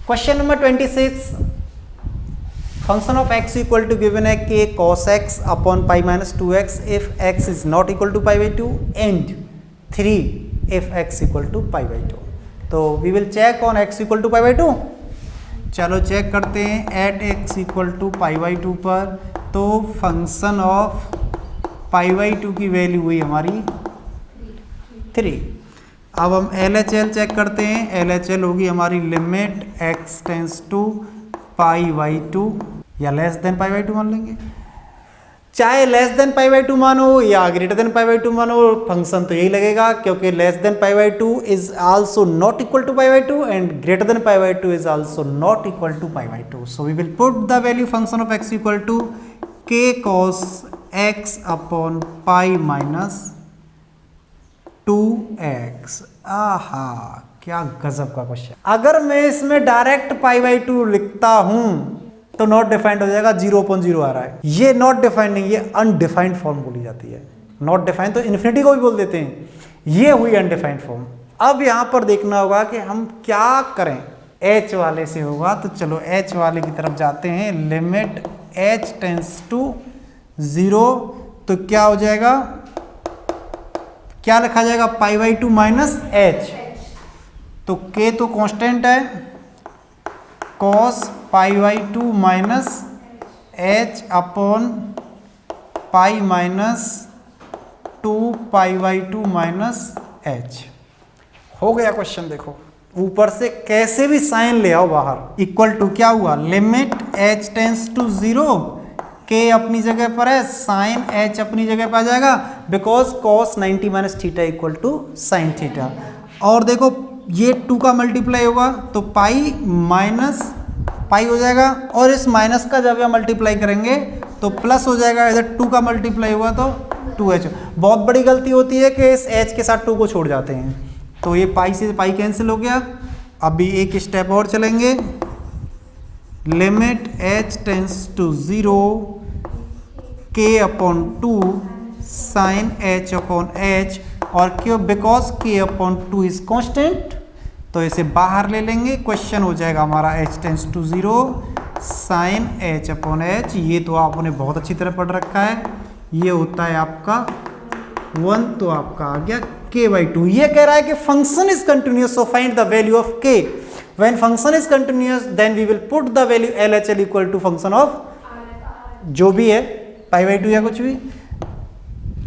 Question number 26, function of x equal to given है k cos x upon pi minus 2x if x is not equal to pi by 2 and 3 if x equal to pi by 2। तो we will check on x equal to pi by 2। चलो check करते हैं at x equal to pi by 2 पर। तो function of pi by 2 की value हुई हमारी 3। अब हम LHL चेक करते हैं। LHL होगी हमारी limit x tends to pi by 2 या लेस देन पाई बाई 2 मान लेंगे। चाहे लेस देन पाई बाई 2 मानो या ग्रेटर देन पाई बाई 2 मानो, फंक्शन तो यही लगेगा क्योंकि less than pi by 2 is also not equal to pi by 2 and greater than pi by 2 is also not equal to pi by 2। So we will put the value function of x equal to k cos x upon pi minus 2x। आहा, क्या गजब का question. अगर मैं इसमें direct pi by 2 लिखता हूं तो नॉट डिफाइंड हो जाएगा, 0/0 आ रहा है। ये नॉट डिफाइंड नहीं, ये अनडिफाइंड फॉर्म बोली जाती है। नॉट डिफाइंड तो इन्फिनिटी को भी बोल देते हैं, ये हुई अनडिफाइंड फॉर्म। अब यहां पर देखना होगा कि हम क्या करें। h वाले से होगा तो चलो h वाले की तरफ जाते हैं। लिमिट h टेंस टू 0 तो क्या हो जाएगा, क्या लिखा जाएगा, पाई बाई 2 माइनस h। तो k तो कांस्टेंट है, cos pi by 2 minus h upon pi minus 2 pi by 2 minus h। हो गया क्वेश्चन। देखो ऊपर से कैसे भी साइन ले आओ बाहर। इक्वल टू क्या हुआ, limit h tends to 0, k अपनी जगह पर है, साइन h अपनी जगह पर आ जाएगा because cos 90 minus theta equal to sine theta. और देखो ये 2 का मल्टीप्लाई होगा तो पाई माइनस पाई हो जाएगा, और इस माइनस का जब हम मल्टीप्लाई करेंगे तो प्लस हो जाएगा। इधर 2 का मल्टीप्लाई हुआ तो 2h। बहुत बड़ी गलती होती है कि इस h के साथ 2 को छोड़ जाते हैं, तो ये पाई से पाई कैंसिल हो गया। अभी एक स्टेप और चलेंगे। Limit h tends to 0 k upon 2 sine h upon h, और क्यों, because k upon 2 is constant, तो इसे बाहर ले लेंगे। क्वेश्चन हो जाएगा हमारा h tends to 0 sine h upon h। ये तो आपने बहुत अच्छी तरह पढ़ रखा है। ये होता है आपका 1, तो आपका आ गया k बाई 2। ये कह रहा है कि function is continuous, so find the value of k। When function is continuous then we will put the value LHL equal to function of जो भी है पाई बाई 2 या कुछ भी।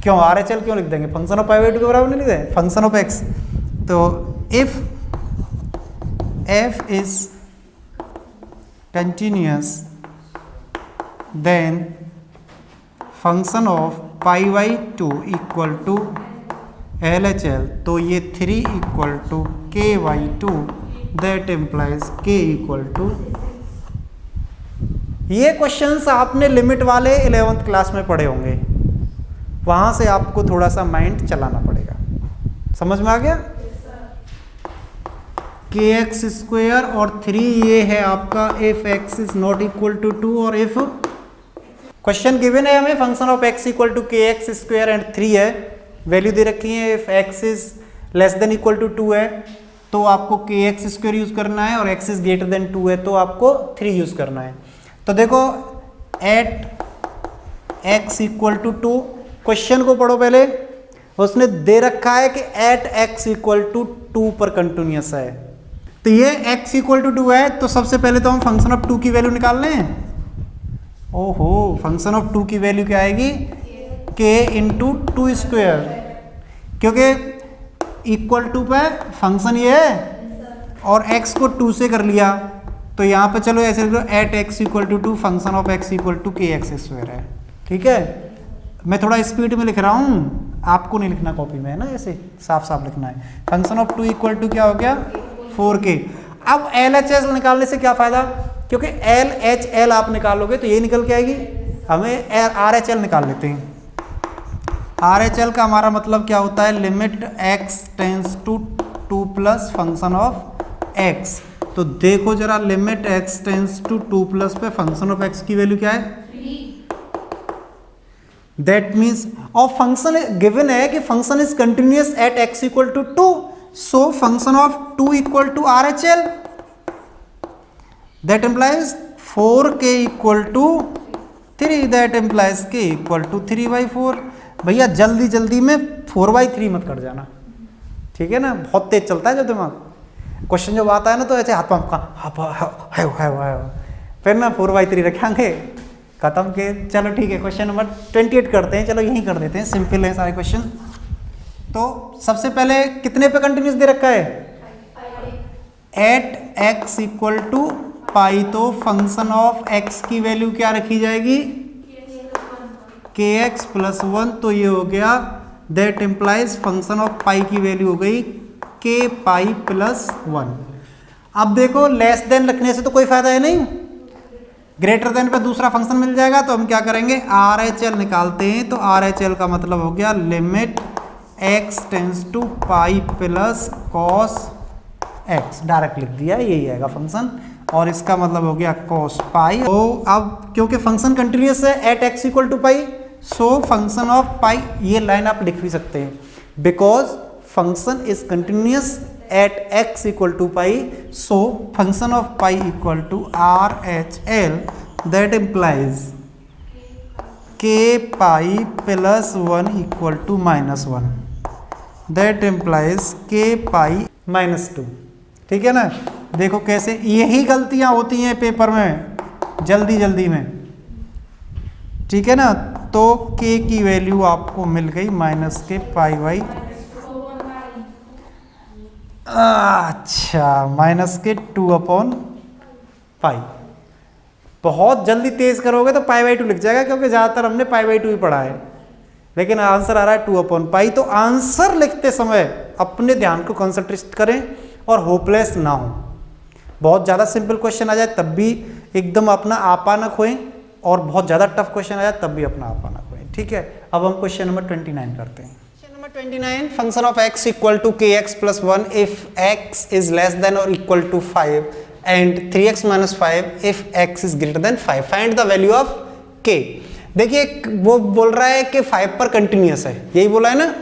क्यों RHL क्यों लिख देंगे, फंक्शन ऑफ पाई बाई 2 के बराबर नहीं लिख दें, फंक्शन ऑफ x। तो if f is continuous then function of pi by 2 equal to LHL, तो ये 3 equal to k by 2, that implies k equal to। ये क्वेश्चंस आपने लिमिट वाले 11th क्लास में पढ़े होंगे, वहां से आपको थोड़ा सा माइंड चलाना पड़ेगा। समझ में आ गया। kx स्क्वायर और 3 ये है आपका if x is not equal to 2, और इफ क्वेश्चन गिवन है हमें function of x equal to kx square and 3 है, वैल्यू दे रखी है। If x is less than equal to 2 है तो आपको kx स्क्वायर यूज करना है, और x इज ग्रेटर देन 2 है तो आपको 3 यूज करना है। तो देखो at x equal to 2, question को पढ़ो पहले। उसने दे रखा है कि एट x इक्वल टू 2 पर कंटिन्यूअस है, तो ये x इक्वल टू 2 है, तो सबसे पहले तो हम फंक्शन ऑफ 2 की वैल्यू निकाल लें। ओहो, फंक्शन ऑफ 2 की वैल्यू क्या आएगी, k इंटू 2 स्क्वायर, क्योंकि इक्वल टू पे फंक्शन ये है और x को 2 से कर लिया, तो यहाँ पे चलो ऐसे लिख लो at x equal to 2 function of x equal to kx square है। ठीक है, मैं थोड़ा स्पीड में लिख रहा हूँ, आपको नहीं लिखना कॉपी में, है ना, ऐसे साफ साफ लिखना है। फंक्शन ऑफ 2 इक्वल टू क्या हो गया 4k। अब LHL निकालने से क्या फायदा, क्योंकि LHL आप निकालोगे तो ये निकल के आएगी। हमें RHL निकाल लेते हैं। RHL का हमारा मतलब क्या होता है, limit x tends to 2 plus function of x। तो देखो जरा, limit x tends to 2 plus पे फंक्शन ऑफ x की वैल्यू क्या है, दैट मीन्स, और फंक्शन गिवन है कि function is continuous at x equal to 2, so function of 2 equal to RHL। That implies 4k equal to 3, that implies k equal to 3/4। भैया जल्दी जल्दी में 4/3 मत कर जाना, ठीक है ना, बहुत तेज चलता है जो दिमाग। क्वेश्चन जब आता है ना तो ऐसे हाथ पंप का फिर ना 4/3 रखेंगे, खत्म के। चलो ठीक है, क्वेश्चन नंबर 28 करते हैं, चलो यही कर देते हैं, सिंपल है सारे क्वेश्चन। तो सबसे पहले कितने पे कंटिन्यूस दे रखा है, एट x इक्वल टू पाई, तो फंक्शन ऑफ x की वैल्यू क्या रखी जाएगी, kx प्लस 1, तो ये हो गया, दैट इम्प्लाइज फंक्शन ऑफ पाई की वैल्यू हो गई k पाई प्लस 1। अब देखो लेस देन रखने से तो कोई फायदा है नहीं, ग्रेटर देन पे दूसरा फंक्शन मिल जाएगा, तो हम क्या करेंगे, RHL निकालते हैं। तो RHL का मतलब हो गया limit x tends to pi plus cos x, direct लिख दिया, यही आएगा फंक्शन, और इसका मतलब हो गया कॉस पाई। तो अब क्योंकि फंक्शन कंटिन्यूस है at x equal to pi, so function of pi, ये लाइन आप लिख भी सकते हैं, because function is continuous at x equal to pi, so function of pi equal to RHL, that implies k pi plus 1 equal to -1, that implies k pi -2। ठीक है ना, देखो कैसे यही गलतियां होती हैं पेपर में जल्दी जल्दी में, ठीक है ना। तो k की वैल्यू आपको मिल गई -k पाई, अच्छा -k 2/पाई। बहुत जल्दी तेज करोगे तो π/2 लिख जाएगा, क्योंकि ज़्यादातर हमने π/2 ही पढ़ा है, लेकिन आंसर आ रहा है 2/पाई। तो आंसर लिखते समय अपने ध्यान को कंसंट्रेट करें और होपलेस ना हो। बहुत ज़्यादा सिंपल क्वेश्चन आ जाए तब भी एकदम अपना आपा न खोएं, और बहुत ज़्यादा टफ क्वेश्चन आ जाए तब भी अपना आपा न खोएं। ठीक है, अब हम क्वेश्चन नंबर 29 करते हैं। Question number 29, function of x equal to kx plus 1 if x is less than or equal to 5 and 3x minus 5 if x is greater than 5, find the value of k। देखिए वो बोल रहा है कि 5 पर continuous है, यही बोला है ना,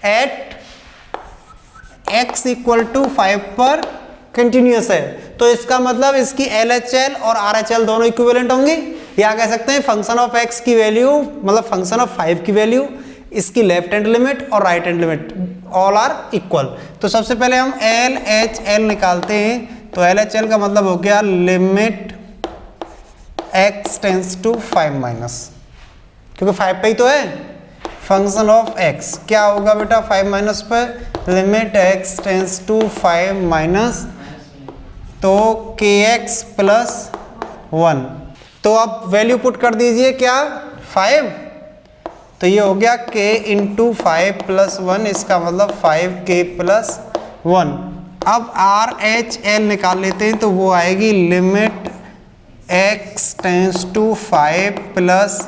एट x इक्वल टू 5 पर कंटिन्यूस है, तो इसका मतलब इसकी LHL और RHL दोनों इक्विवेलेंट होंगी, या कह सकते हैं फंक्शन ऑफ x की वैल्यू मतलब फंक्शन ऑफ 5 की वैल्यू, इसकी लेफ्ट हैंड लिमिट और right hand limit all are equal. तो सबसे पहले हम LHL निकालते हैं, तो LHL का मतलब हो गया limit x tends to 5 minus, क्योंकि 5 पे ही तो है, फंक्शन ऑफ x क्या होगा बेटा 5 माइनस पर, limit x tends to 5 minus, तो kx प्लस 1। तो अब वैल्यू पुट कर दीजिए क्या 5, तो ये हो गया k इंटू 5 प्लस 1, इसका मतलब 5k प्लस 1। अब RHL निकाल लेते हैं, तो वो आएगी limit x tends to 5 plus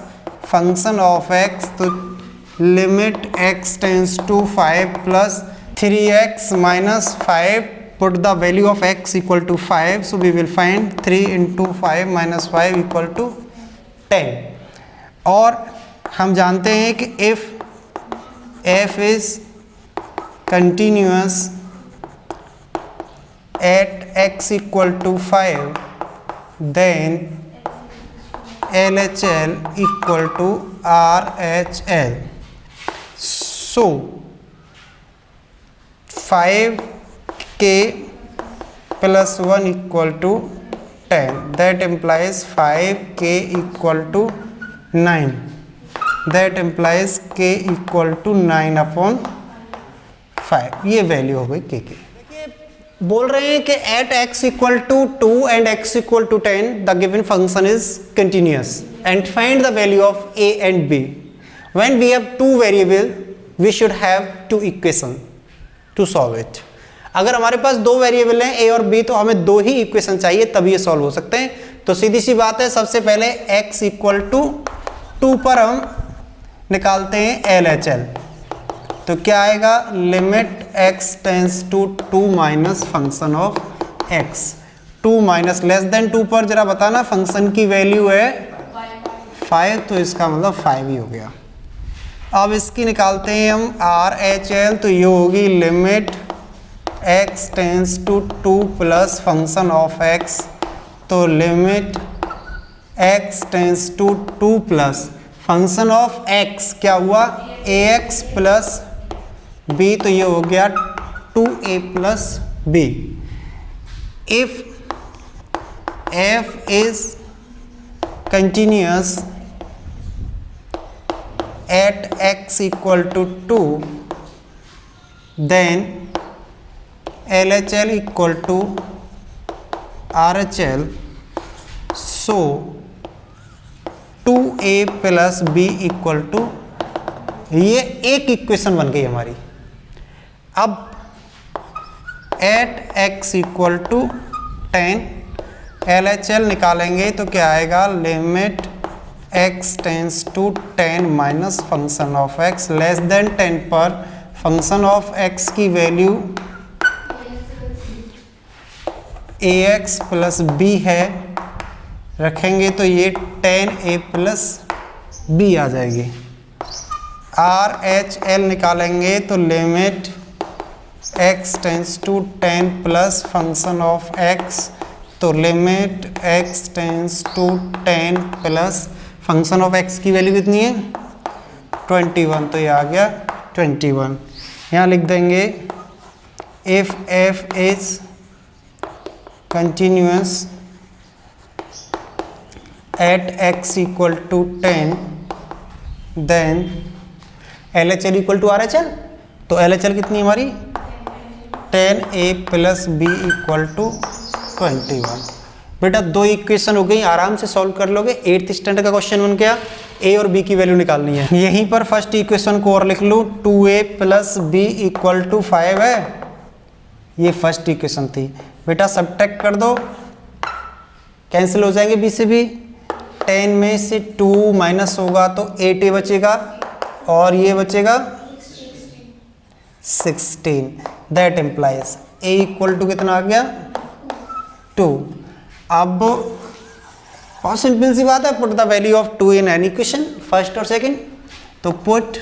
function of x, तो limit x tends to 5 plus 3x minus 5, put the value of x equal to 5, so we will find 3 into 5 minus 5 equal to 10। और हम जानते हैं कि if f is continuous at x equal to 5, then LHL equal to RHL, so 5k plus 1 equal to 10, that implies 5k equal to 9, that implies k equal to 9/5। ये value हो गई k की। देखिए बोल रहे हैं कि at x equal to 2 and x equal to 10 the given function is continuous and find the value of a and b। when we have two variable we should have two equation to solve it। अगर हमारे पास दो variable हैं a और b, तो हमें दो ही equation चाहिए तभी ये सॉल्व हो सकते हैं। तो सीधी सी बात है, सबसे पहले x इक्वल टू 2 पर हम निकालते हैं LHL, तो क्या आएगा limit x tends to 2 minus function of x, 2 minus less than 2 पर जरा बताना फंक्शन की वैल्यू है 5, तो इसका मतलब 5 ही हो गया। अब इसकी निकालते हैं हम RHL, तो ये होगी limit x tends to 2 plus function of x तो limit x tends to 2 plus function of x क्या हुआ ax प्लस b, तो ये हो गया 2a plus b। If f is continuous at x equal to 2, then LHL equal to RHL, so 2a plus b equal to, ये एक equation बन गई हमारी। अब at x equal to 10 LHL निकालेंगे तो क्या आएगा, limit x tends to 10 minus function of x less than 10 पर फंक्शन ऑफ x की वैल्यू ax प्लस b है, रखेंगे तो ये 10a प्लस b आ जाएगी। RHL निकालेंगे तो limit x tends to 10 plus function of x, तो limit x tends to 10 plus function of x की वैल्यू कितनी है 21, तो ये आ गया 21। यहाँ लिख देंगे if f is continuous at x equal to 10, then LHL equal to RHL, तो LHL कितनी हमारी 10a plus b equal to 21। बेटा दो इक्वेशन हो गई, आराम से सॉल्व कर लोगे। 8th स्टैंडर्ड का क्वेश्चन बन गया, a और b की वैल्यू निकालनी है। यहीं पर फर्स्ट इक्वेशन को और लिख लूँ, 2a plus b equal to 5 है, ये फर्स्ट इक्वेशन थी। बेटा सब्ट्रैक्ट कर दो, कैंसिल हो जाएंगे b से भी, 10 में से 2 माइनस होगा तो 8a बचेगा और ये बचेगा 16। That implies a equal to कितना आ गया 2। अब बहुत सिंपल सी बात है, put the value of 2 in any equation, first or second, तो put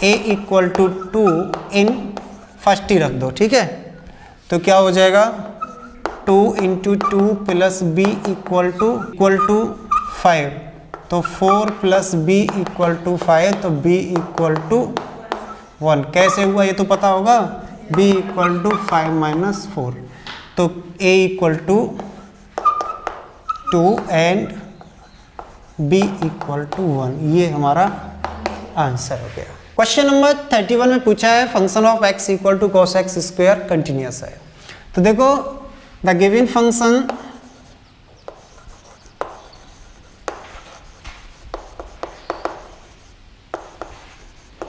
a equal to 2 in first ही रख दो, ठीक है। तो क्या हो जाएगा 2 into 2 plus b equal to 5, तो 4 प्लस b इक्वल टू 5, तो b इक्वल टू 1। कैसे हुआ ये तो पता होगा, b इक्वल टू 5 माइनस 4, तो a equal to 2 and b equal to 1, ये हमारा आंसर हो गया। क्वेश्चन नंबर 31 में पूछा है function of x equal to cos x square continuous है। तो देखो the given function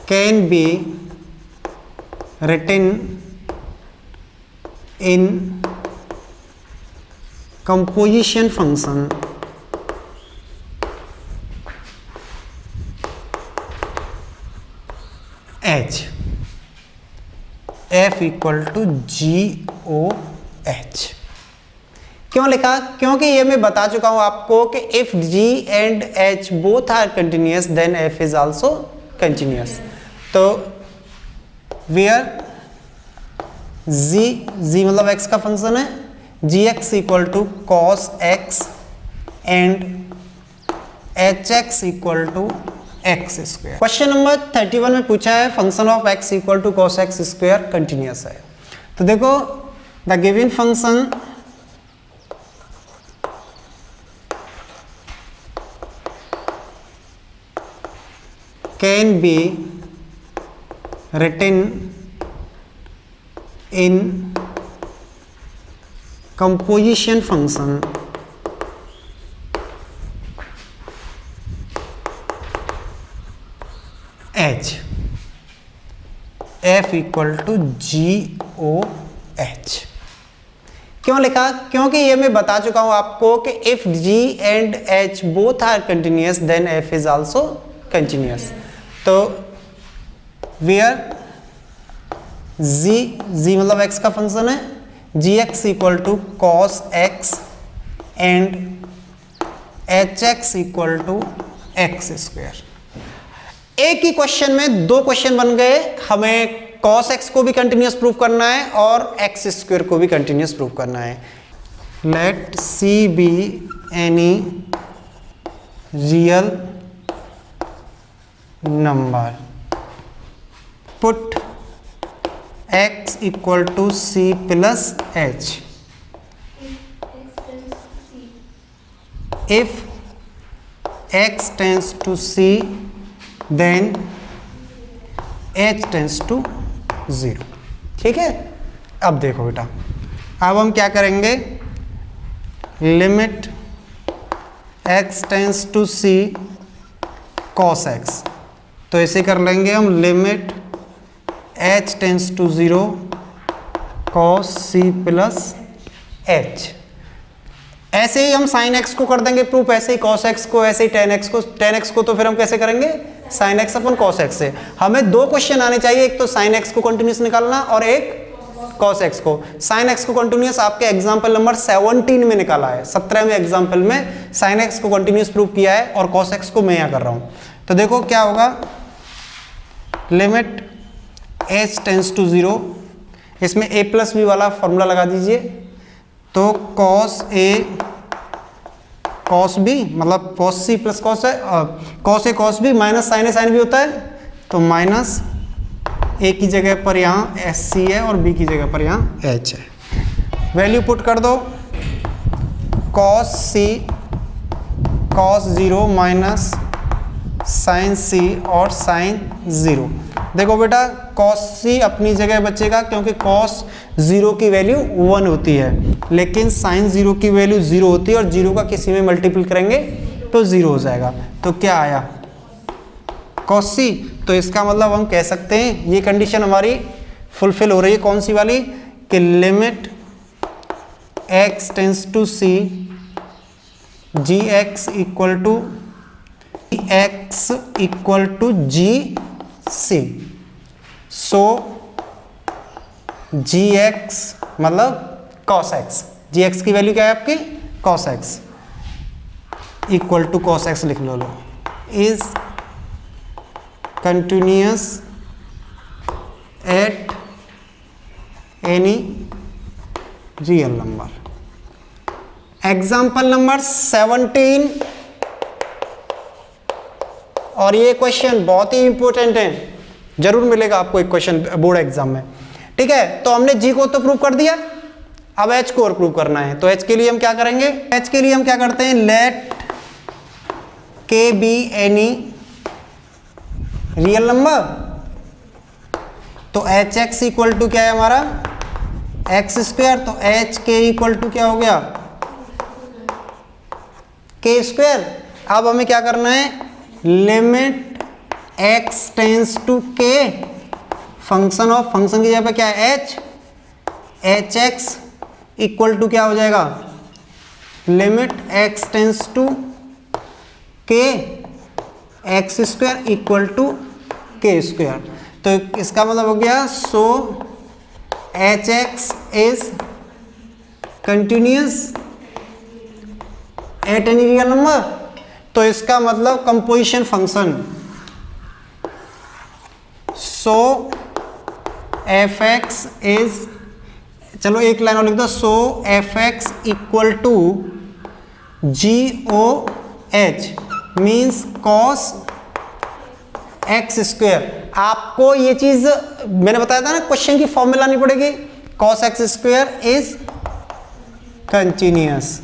can be written in composition function h f equal to GOH। क्यों लिखा, क्योंकि ये मैं बता चुका हूं आपको कि if G and H both are continuous then F is also continuous. तो वेयर G मतलब x का फंक्शन है, gx equal to cos x and hx equal to x square. Question number 31 में पूछा है function of x equal to cos x square continuous है। तो देखो the given function can be written in composition function h f equal to GOH। क्यों लिखा, क्योंकि ये मैं बता चुका हूं आपको कि if G and H both are continuous then F is also continuous. तो वेयर G मतलब x का फंक्शन है, gx equal to cos x and hx equal to x square. एक ही क्वेश्चन में दो क्वेश्चन बन गए, हमें cos x को भी कंटिन्यूअस प्रूव करना है और x स्क्वायर को भी कंटिन्यूअस प्रूव करना है। let C be any real number, put x equal to C plus h. If x tends to C, then h tends to 0. ठीक है, अब देखो बेटा, अब हम क्या करेंगे, limit x tends to c cos x, तो ऐसे कर लेंगे हम, limit h tends to 0 cos c plus h. ऐसे ही हम sin x को कर देंगे प्रूफ, ऐसे ही cos x को, ऐसे ही tan x को तो फिर हम कैसे करेंगे, sin x अपन cos x से. हमें दो क्वेश्चन आने चाहिए, एक तो sin x को कंटिन्यूस निकालना और एक cos x को. sin x को कंटिन्यूस आपके एग्जांपल नंबर 17 में निकाला है, 17वें एग्जांपल में sin x को कंटिन्यूस प्रूव किया है और cos x को मैं यहाँ कर रहा हूँ. तो देखो क्या होगा, लिमिट h टेंस टू 0, इसमें a प्लस बी वाला फॉर्मूला लगा दीजिए, तो cos a cos b मतलब cos c प्लस cos है, cos a cos b minus sin a sin b होता है, तो माइनस a की जगह पर यहाँ एस सी है और b की जगह पर यहाँ h है. वैल्यू पुट कर दो, cos c cos 0 minus sin c और sin 0. देखो बेटा cos c अपनी जगह बचेगा क्योंकि cos 0 की वैल्यू 1 होती है, लेकिन sin 0 की वैल्यू 0 होती है और 0 का किसी में मल्टीपल करेंगे तो 0 हो जाएगा. तो क्या आया, cos c. तो इसका मतलब हम कह सकते हैं ये कंडीशन हमारी फुलफिल हो रही है, कौन सी वाली, कि limit x tends to c gx equal to x equal to gc. So gx मतलब cos x, gx की वैल्यू क्या है आपकी, cos x equal to cos x लिख लो, is continuous at any real number. Example number 17, और ये question बहुत ही इंपॉर्टेंट है, जरूर मिलेगा आपको एक क्वेश्चन बोर्ड एग्जाम में. ठीक है, तो हमने g को तो प्रूव कर दिया, अब h को और प्रूव करना है. तो h के लिए हम क्या करेंगे, h के लिए हम क्या करते हैं, let k be any real number. तो एच एक्स इक्वल टू क्या है हमारा, एक्स स्क्वायर, तो एच के इक्वल टू क्या हो गया, के स्क्वायर. अब हमें क्या करना है, limit x tends to k, function of, function की जगह पे क्या है h, h x equal to क्या हो जाएगा, limit x tends to k x square equal to k square. तो इसका मतलब हो गया, so h x is continuous at any real number. तो इसका मतलब composition function, so f x is, चलो एक लाइन और लिख दो, so f x equal to ji O H means cos x square. आपको ये चीज मैंने बताया था ना, क्वेश्चन की फॉर्मूला नहीं पड़ेगी, cos x square is continuous.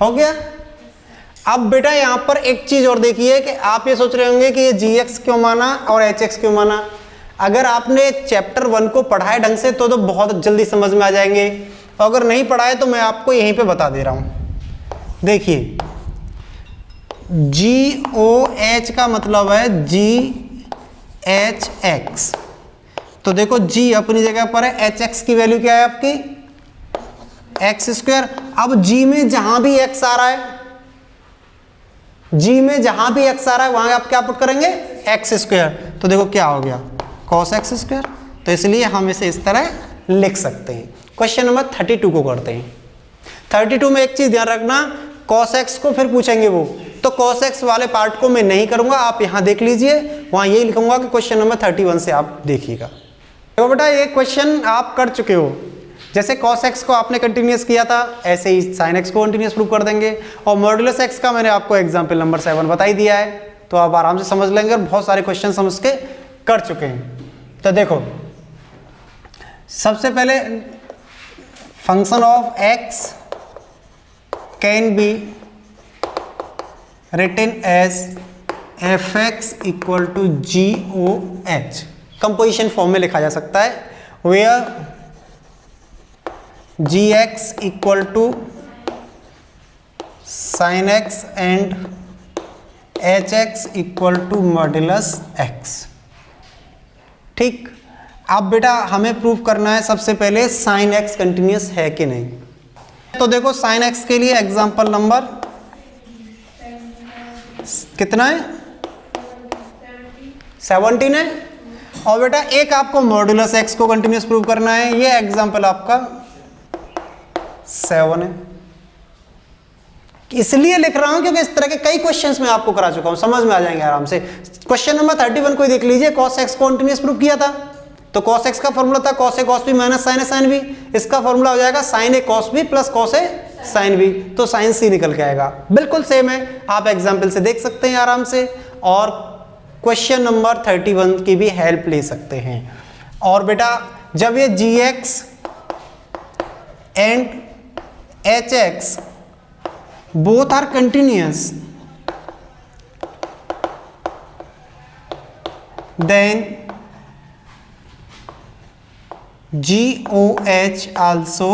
हो गया. अब बेटा यहां पर एक चीज और देखिए कि आप ये सोच रहे होंगे कि ये जी एक्स क्यों माना और एच एक्स क्यों माना. अगर आपने चैप्टर 1 को पढ़ा है ढंग से तो बहुत जल्दी समझ में आ जाएंगे, और अगर नहीं पढ़ा है तो मैं आपको यहीं पे बता दे रहा हूं. देखिए जी ओ एच का मतलब है जी एच एक्स. तो देखो जी अपनी जगह पर है, एच एक्स की वैल्यू क्या है आपकी, एक्स स्क्वायर. अब जी में जहां भी एक्स आ रहा है, जी में जहां भी एक्स आ रहा है वहां आप क्या पुट करेंगे, एक्स स्क्वायर. तो देखो क्या हो गया, कॉस एक्स स्क्वायर. तो इसलिए हम इसे इस तरह लिख सकते हैं. क्वेश्चन नंबर 32 को करते हैं. 32 में एक चीज ध्यान रखना, कॉस एक्स को फिर पूछेंगे वो, तो cos x वाले पार्ट को मैं नहीं करूंगा, आप यहां देख लीजिए, वहां यही लिखूंगा कि क्वेश्चन नंबर 31 से आप देखिएगा. तो बेटा ये क्वेश्चन आप कर चुके हो, जैसे cos x को आपने कंटिन्यूस किया था ऐसे ही sin x को कंटिन्यूस प्रूव कर देंगे। और मॉड्यूलस x का मैंने आपको एग्जाम्पल नंबर 7 बता ही दिया है, तो आप आराम से समझ लेंगे और बहुत सारे क्वेश्चन हम उसके कर चुके हैं। तो देखो सबसे पहले function of x can be written as fx equal to GOH, composition form में लिखा जा सकता है, where gx equal to sin x and hx equal to modulus x। ठीक, अब बेटा हमें प्रूव करना है सबसे पहले sin x कंटिन्यूस है कि नहीं। तो देखो sin x के लिए एग्जांपल नंबर कितना है, 17 है। और बेटा एक आपको मॉड्यूलस x को कंटिन्यूस प्रूव करना है, ये एग्जांपल आपका 7 है। इसलिए लिख रहा हूं क्योंकि इस तरह के कई क्वेश्चंस मैं आपको करा चुका हूं, समझ में आ जाएंगे आराम से। क्वेश्चन नंबर 31 को देख लीजिए, cos x को कंटिन्यूस प्रूव किया था, तो cos x का फॉर्मूला था cos a cos b minus sin a sin b, इसका फॉर्मूला हो जाएगा sin a cos b plus cos a sin b, तो sin c निकल के आएगा। बिल्कुल सेम है, आप एग्जाम्पल से देख सकते हैं आराम से, और क्वेश्चन नंबर 31 की भी हेल्प ले सकते हैं। और बेटा जब ये gx and hx both are continuous, then GOH also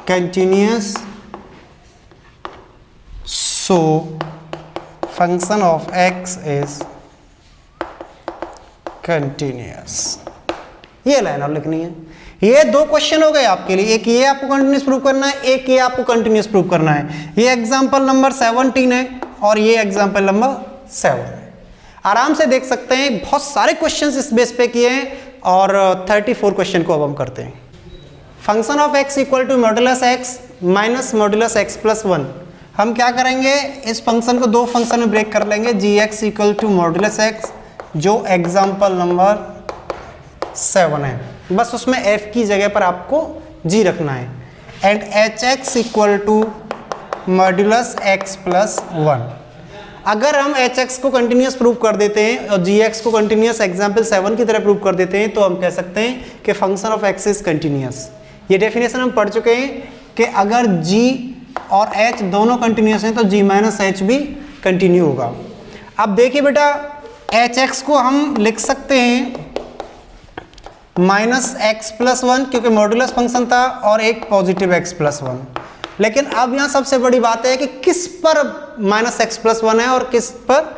continuous, so function of x is continuous। ये लाइन और लिखनी है। ये दो क्वेश्चन हो गए आपके लिए, एक ये आपको कंटिन्यूस प्रूव करना है, एक ये आपको कंटिन्यूस प्रूव करना है। ये एग्जांपल नंबर 17 है और ये एग्जांपल नंबर 7 है। आराम से देख सकते हैं, बहुत सारे क्वेश्चंस इस बेस पे किए हैं। और 34 क्वेश्चन को अब हम करते हैं। Function of x equal to modulus x minus modulus x plus 1। हम क्या करेंगे, इस फंक्शन को दो फंक्शन में ब्रेक कर लेंगे, gx equal to modulus x जो एग्जांपल नंबर 7 है, बस उसमें f की जगह पर आपको g रखना है, and hx equal to modulus x plus 1। अगर हम hx को कंटिन्यूस प्रूव कर देते हैं और gx को कंटिन्यूस एग्जांपल 7 की तरह प्रूव कर देते हैं, तो हम कह सकते हैं कि function of x is continuous. ये डेफिनेशन हम पढ़ चुके हैं कि अगर g और h दोनों कंटिन्यूस हैं तो g माइनस h भी कंटिन्यू होगा। अब देखिए बेटा, hx को हम लिख सकते हैं माइनस x प्लस 1 क्योंकि मॉड्यूलस फंक्शन था, और एक पॉजिटिव x प्लस 1। लेकिन अब यहाँ सबसे बड़ी बात है कि किस पर माइनस x प्लस 1 है और किस पर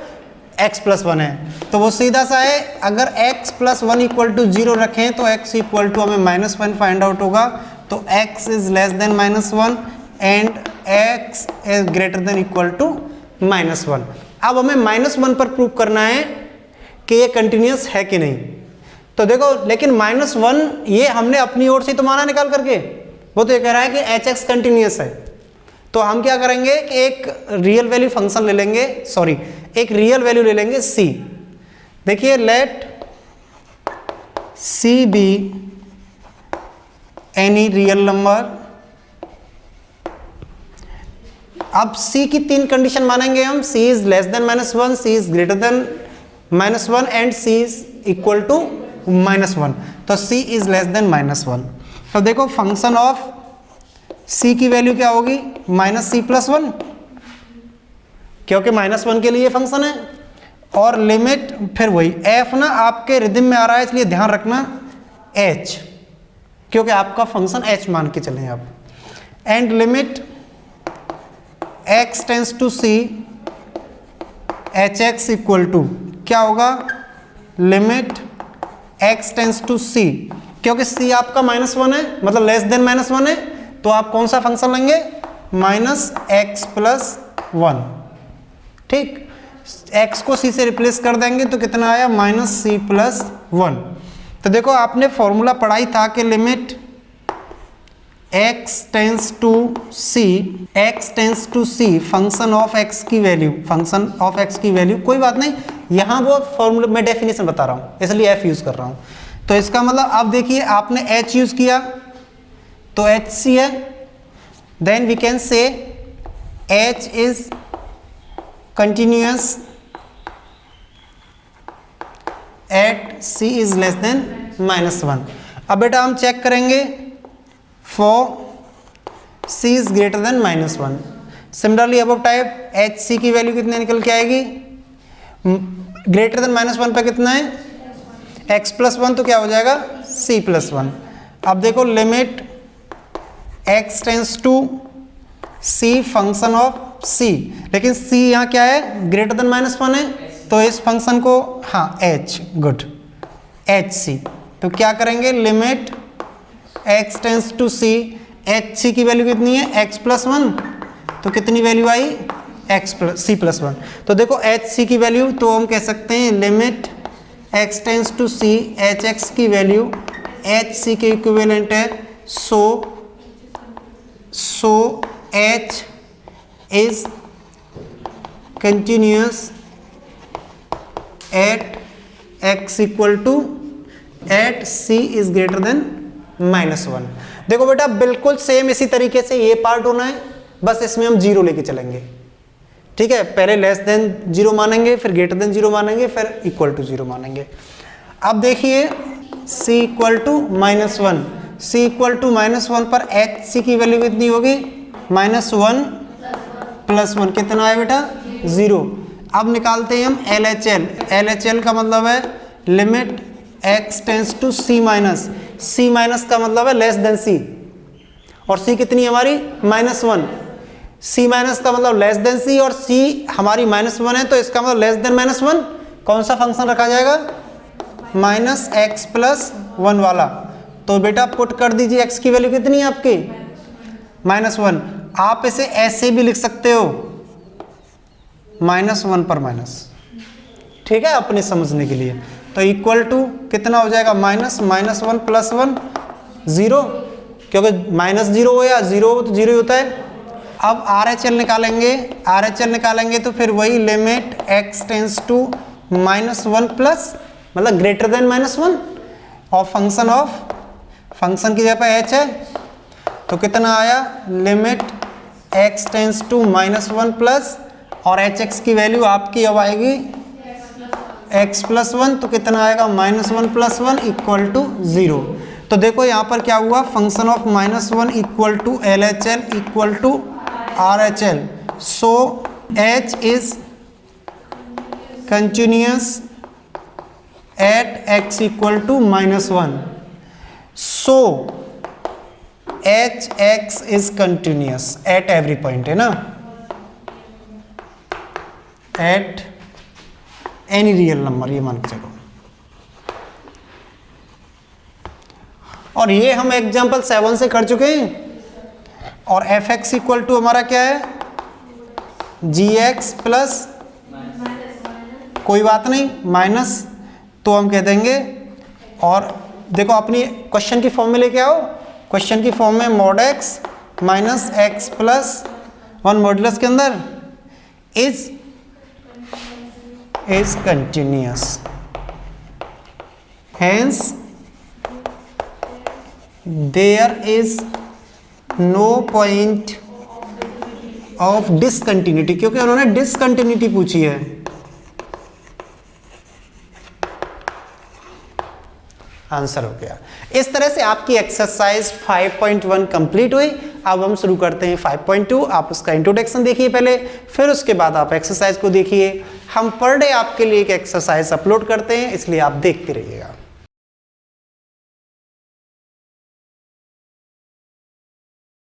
x प्लस 1 है। तो वो सीधा सा है, अगर x प्लस 1 इक्वल टू 0 रखें तो x इक्वल टू हमें माइनस 1 फाइंड आउट होगा, तो x is less than minus 1 and x is greater than equal to minus 1। अब हमें माइनस 1 पर प्रूव करना है कि ये कंटिन्यूस है कि नहीं। तो देखो, लेकिन माइनस 1 ये हमने अपनी ओर से तो माना निकाल करके, वो तो ये कह रहा है कि hx कंटिन्यूस है। तो हम क्या करेंगे कि एक रियल वैल्यू फंक्शन ले लेंगे, सॉरी एक रियल वैल्यू ले लेंगे c। देखिए, let c be any real number. अब c की 3 कंडीशन मानेंगे हम, c is less than minus 1, c is greater than minus 1 and c is equal to minus 1। तो c is less than minus 1। तो देखो, फंक्शन ऑफ c की value क्या होगी, माइनस c प्लस 1, क्योंकि माइनस 1 के लिए फंक्शन है, और लिमिट फिर वही f ना आपके रिदम में आ रहा है इसलिए ध्यान रखना h, क्योंकि आपका फंक्शन h मान के चलें आप, and limit x tends to c hx equal to क्या होगा, limit x tends to c, क्योंकि c आपका माइनस 1 है, मतलब लेस देन माइनस 1 है, तो आप कौन सा फंक्शन लेंगे, माइनस x प्लस 1। ठीक, x को c से रिप्लेस कर देंगे तो कितना आया, माइनस c प्लस 1। तो देखो, आपने फॉर्मूला पढ़ाई था कि limit x tends to c function of x की वैल्यू, फंक्शन ऑफ x की वैल्यू, कोई बात नहीं, यहाँ वो फॉर्मूला में डेफिनेशन बता रहा हूँ इसलिए f यूज कर रहा हूँ। तो इसका मतलब अब देखिए आपने h यूज किया तो HC है, then we can say H is continuous at C is less than -1। अब बेटा हम चेक करेंगे for C is greater than -1। Similarly अब टाइप HC की वैल्यू कितने निकल के आएगी, ग्रेटर देन -1 पे कितना है x + 1, तो क्या हो जाएगा C + 1। अब देखो limit x tends to C function of C, लेकिन C यहाँ क्या है ग्रेटर देन -1 है, तो इस फंक्शन को हाँ h, गुड HC, तो क्या करेंगे limit x tends to C, HC की वैल्यू कितनी है x + 1, तो कितनी वैल्यू आई C + 1। तो देखो HC की वैल्यू तो हम कह सकते हैं limit x tends to C, HX की वैल्यू HC के इक्विवेलेंट है, so H is continuous at x at C is greater than -1। देखो बेटा बिल्कुल सेम इसी तरीके से ये पार्ट होना है, बस इसमें हम 0 लेके चलेंगे, ठीक है। पहले लेस देन 0 मानेंगे, फिर ग्रेटर देन 0 मानेंगे, फिर इक्वल टू 0 मानेंगे। अब देखिए C = -1, C = -1 पर HC की वैल्यू कितनी होगी -1 + 1, कितना है बेटा 0। अब निकालते हैं हम LHL, LHL का मतलब है limit x tends to C minus, C minus का मतलब है लेस देन C, और C कितनी हमारी -1, C माइनस का मतलब लेस देन C और C हमारी -1 है, तो इसका मतलब लेस देन -1 कौन सा फंक्शन रखा जाएगा -x + 1 वाला। तो बेटा पुट कर दीजिए x की वैल्यू कितनी है आपकी -1। आप इसे ऐसे भी लिख सकते हो -1 पर माइनस, ठीक है, अपने समझने के लिए। तो इक्वल टू कितना हो जाएगा -1 + 1 0, क्योंकि -0 हो या 0 हो तो 0 ही होता है। अब RHL निकालेंगे, RHL निकालेंगे तो फिर वही limit x tends to -1 plus मतलब ग्रेटर देन -1 और फंक्शन की जगह पे h है, तो कितना आया limit x tends to -1 plus और hx की वैल्यू आपकी अब आएगी x + 1, तो कितना आएगा -1 + 1 = 0। तो देखो यहाँ पर क्या हुआ, function of -1 = LHL = RHL, so H is continuous at x = -1, so HX is continuous at every point, है ना, at any real number, ये मान के चलो। और ये हम एग्जाम्पल 7 से कर चुके हैं। और fx = हमारा क्या है gx प्लस कोई बात नहीं माइनस, तो हम कह देंगे। और देखो अपनी क्वेश्चन की फॉर्म में लेके आओ, क्वेश्चन की फॉर्म में mod x - x + 1 मॉड्यूलस के अंदर is continuous, hence there is no point of discontinuity, क्योंकि उन्होंने डिसकंटिन्यूटी पूछी है। आंसर हो गया। इस तरह से आपकी एक्सरसाइज 5.1 कंप्लीट हुई। अब हम शुरू करते हैं 5.2। आप उसका इंट्रोडक्शन देखिए पहले, फिर उसके बाद आप एक्सरसाइज को देखिए। हम पर डे आपके लिए एक एक्सरसाइज अपलोड करते हैं, इसलिए आप देखते रहिएगा।